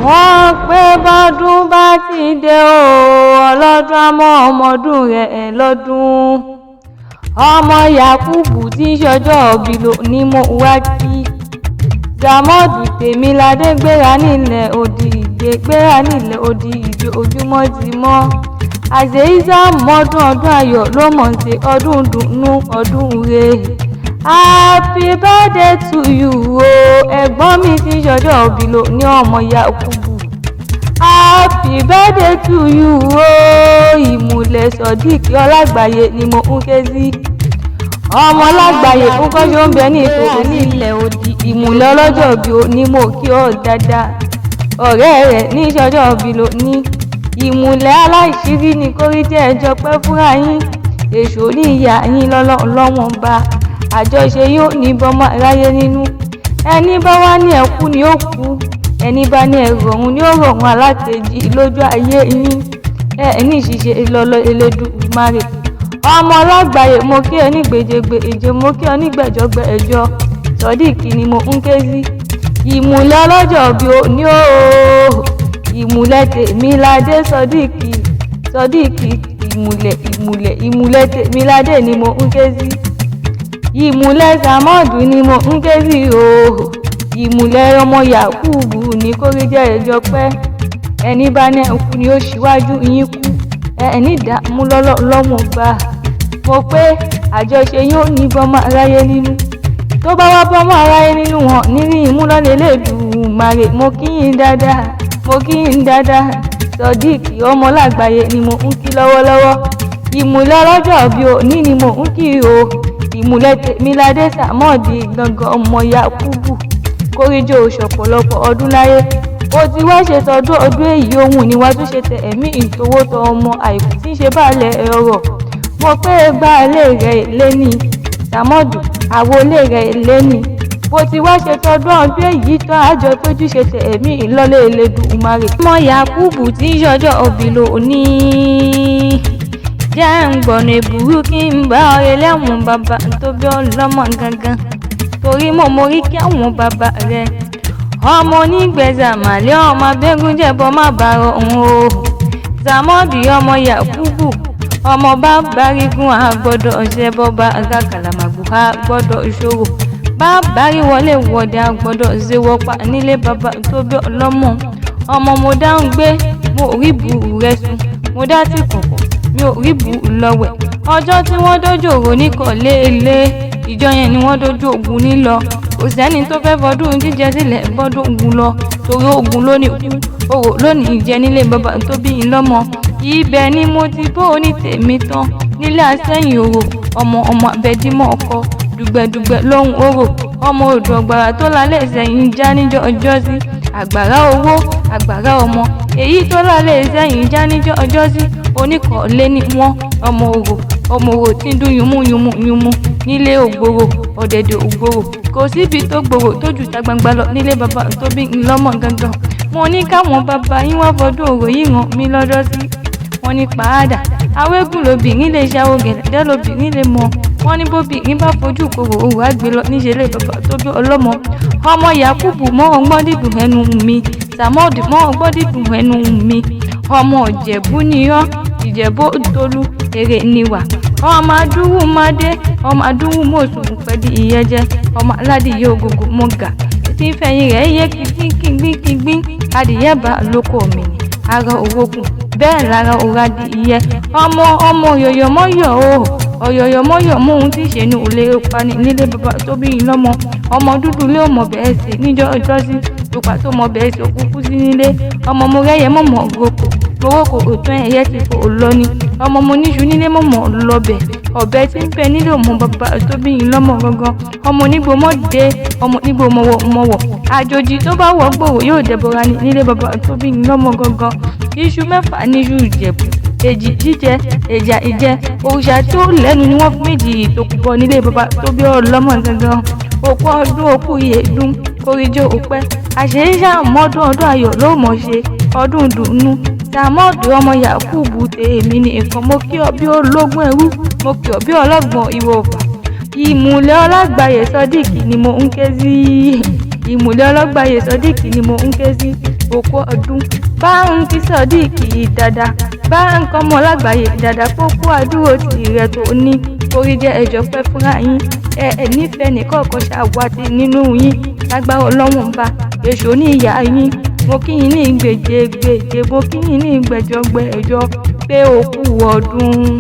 wọ́n pé bọ́dún bá ti dé o ọlọ́dún á mọ ọmọdún rẹ̀ lọ́dún. ọmọ Yakubu tí ń ṣọjọ́ òbí ló ní mo wá kí. Samodu Tèmiládé gbéra nílẹ̀ odi ìdè gbéra nílẹ̀ odi ìdè ojúmọ́ ti mọ́. Àṣeyíṣà mọ́dún ọdún ayọ̀ ló mọ̀ ṣe ọdún dùnnú ọdún re. Happy birthday to you o ẹ̀gbọ́n mi tí ń ṣọjọ́ òbí ló ní ọmọ Yakubu. Happy birthday to you o ìmùlẹ̀ Sodiq Ọlágbáyé ni mo ń ké sí. ọmọ Lágbáyé fún kọ́ṣọ́ ń bẹ ní ìtòkù ní ilẹ̀ òdì ìmùlẹ̀ ọlọ́jọ́ bí o ní mo kí ọ dáadáa. ọ̀rẹ́ rẹ̀ ní ṣọjọ́ bí ló ní ìmùlẹ̀ aláìṣírí ní kórìjẹ́ ẹjọ́ pẹ́ fúnra yín èso ní ìyá yín lọ́wọ́n bá àjọṣe yóò ní bọ́mọ aráyé nínú. ẹni bá wá ní ẹkú ni ó kú ẹni bá ní ẹrọ̀rùn ni ó rọ̀rùn alákejì lójú ayé yín ẹni ṣiṣẹ́ ìlọlọ Elédùmarè. ọmọ Lágbáyé mo kí ẹ ní gbèjègbè èjè mo kí ọ ní gbẹ̀jọgbẹ̀ ẹjọ́ Sodiq ni mo ń ké sí. ìmùlẹ̀ ọlọ́jọ́ bí o ní o ìmùlẹ̀ Tèmiládé Sodiq ìmùlẹ̀ Tèmiládé ni mo ń ké sí. ìmùlẹ̀ Samodu ni mo ń ké sí o ìmùlẹ̀ ọmọ Yakubu ní kórìjẹ́ ẹjọ́ pẹ́ ẹni bá ní ẹkú ni ó ṣíwájú yín kú ẹni dààmú lọ́wọ́n gbà. mo pé àjọṣe yóò ní bọ́mọ aráyé nínú. tó bá wá bọ́mọ aráyé nínú wọn nírí ìmúlọ́lẹ̀ Elédùmarè mo kí yín dáadáa Sodiq ọmọ Lágbáyé ni mo ń kí lọ́wọ́lọ́wọ́. ìmùlẹ̀ ọlọ́jọ́ bí òní ni mo ń kí o ìmùlẹ̀ Tèmiládé Samodu gangan ọmọ Yakubu kórìjọ òṣọ̀pọ̀lọpọ̀ ọdún láyé. ó ti wá ṣe tọdún ọdún èyí ohun ni wá tún ṣe tẹ ẹ̀mí ìtòwótọ́ ọmọ àìkú tí ń ṣe báàlẹ̀ ọ̀rọ̀. mo pé baálé rẹ̀ lẹ́ni Samodu àwọlé rẹ̀ lẹ́ni. bó ti wá ṣe tọdún ọdún èyí tán àjọ tójú ṣe tẹ ẹ̀mí ìlọ́lẹ̀ Elédùmarè. ọmọ Yakubu tí ń ṣọjọ́ òbí ló ní jẹ́ ń gbọ̀nà ìbúrú kí n bá ọ̀rẹ́ lẹ́wọ̀n bàbá tó bí ọlọ́mọ gangan torí mo mórí kí àwọn bàbá rẹ̀. ọmọ onígbẹ̀zà màlẹ́ ọmọ abẹ́gun jẹ̀bọ má bàrọ̀ òun o Samodu ọmọ Yakubu ọmọ bá bárígun àgbọ́dọ̀ ṣẹbọ bá àgàkàlàmàgbò àgbọ́dọ̀ ìṣòro bá bárí wọlé wọ̀dẹ àgbọ́dọ̀ ṣèwọ́pá nílé bàbá tó bí ọlọ́mọ. ọmọ mo dáhùn gbé mo rí bù rẹ sùn mo dá tí kọ̀kọ̀ mi ò rí bù lọ́wẹ̀. ọjọ́ tí wọ́n dójú òrò níkọ̀lé ìjọ yẹn ni wọ́n dójú ogun nílọ. kò sẹ́ni tó fẹ́ fọdún jíjẹ sílẹ̀ bọ́dún ogun lọ torí ogun lónìí kú orò lónìí jẹ nílé bàbá tó bí i lọ́mọ. ibẹ̀ ni mo ti bó ní tèmi tán nílé Àsẹ́yìn òrò ọmọ abẹ́dímọ̀ ọkọ dùgbẹ̀dùgbẹ̀ lóhùn òrò ọmọ odò ọ̀gbàrà tó lálẹ́ Ìṣẹ̀yìn já níjọ́ ọjọ́sí àgbàrá owó àgbàrá ọmọ èyí tó lálẹ́ Ìṣẹ̀yìn já níjọ́ ọjọ́sí oníkọ̀ọ́lé ni wọ́n ọmọ òrò tí ń dún yùmúyùmú nílé ògbòrò ọ̀dẹ̀dẹ̀ ògbòrò kò síbi tó gbòrò tó jù ta gbangba lọ nílé bàbá tó bí ń lọ́mọ gangan. mo ní káwọn bàbá yín wá fọdún òrò yìí ràn mí lọ́jọ́ sí. wọ́n ní pàádà awégún lobìnrin lè ṣàwò gẹ̀lẹ́dẹ́ lobìnrin lè mọ. wọ́n ní bóbìnrin bá fojú kòrò òrò àgbè lọ níṣẹ́ lé bàbá tó bí ọlọ́mọ. ọmọ Yakubu mọ́ ọgbọ́n dídùn ẹnu mi Samodu mọ́ ọgbọ́n dídùn ẹnu mi. ọmọ Ìjẹ̀bú niyán Ìjẹ̀bú Tolú èrè níwà. ọmọ adúwù mádé ọmọ adúwù mọ̀ọ́sùn pẹ̀lú ìyẹ́jẹ́ ọmọ aládìyẹ ògògò mọ́gà tí ń fẹ̀yìn rẹ̀ yé kígbín adìyẹ bá lóko mi ní ara òwòkùn bẹ́ẹ̀ lára òra di ìyẹ́. ọmọ ọ̀yọ̀yọ̀mọ́yọ̀ ọ̀yọ̀yọ̀mọ́yọ̀ mú ohun tí ṣe ní olè pani nílé bàbá tó bí i lọ́mọ. ọmọ dúdú lé ọmọ bẹ́ẹ̀ sí níjọ́ ọjọ́sí lùpà tó mọ bẹ́ẹ̀ sí òkúkú sí nílé. ọmọ mo rẹ́yẹ mọ̀mọ́ gbogbo òtún ẹ̀yẹ ti fò lọ́ni. ọmọ mo níṣu nílé mọ̀mọ́ lọ́bẹ̀ ọ̀bẹ tí ń bẹ nílé ọmọ bàbá tó bí i lọ́mọ gangan. ọmọ onígbò mọ́dé ọmọ onígbò mọ̀wọ̀ àjòjì tó bá wọ̀ gbòòrò yóò dẹ̀bọ̀ra nílé bàbá tó bí i lọ́mọ gangan. iṣu mẹ́fà níṣu Ìjẹ̀bú èjì jíjẹ èjà ìjẹ òrìṣà tí ó lẹ́nu ni wọ́n fún méjì ìtòkùbọ nílé bàbá tó bí ọlọ́mọ gangan. òkú ọdún òkú ìyèdún kórìjọ òpẹ́ àṣeyíṣà mọ́dún ọdún ayọ̀ ló mọ̀ ṣe ọdún dùnnú. Samodu ọmọ Yakubu tèmi ní nǹkan mo kí ọ bí ológun ẹrú mo kí ọ bí ọlọ́gbọ̀n ìwọ̀fà. ìmùlẹ̀ Ọlágbáyé Sodiq ni mo ń ké sí. ìmùlẹ̀ Ọlágbáyé Sodiq ni mo ń ké sí. òkú ọdún bá ń kí Sodiq dáadáa bá ń kọ́mọ lágbàáyé dáadáa pópó àdúró tirẹ̀ tó ní orí jẹ́ ẹjọ́ pẹ́ fúnra yín ẹ nífẹ̀ẹ́ nìkọ̀ọ̀kan ṣàwátì nínú yín lágbára Ọlọ́run bá èso ní ìyá yín mo kí yín ní gbèjègbèjè mo kí yín ní gbẹ̀jọgbẹ̀jọ pé òkú ọdún.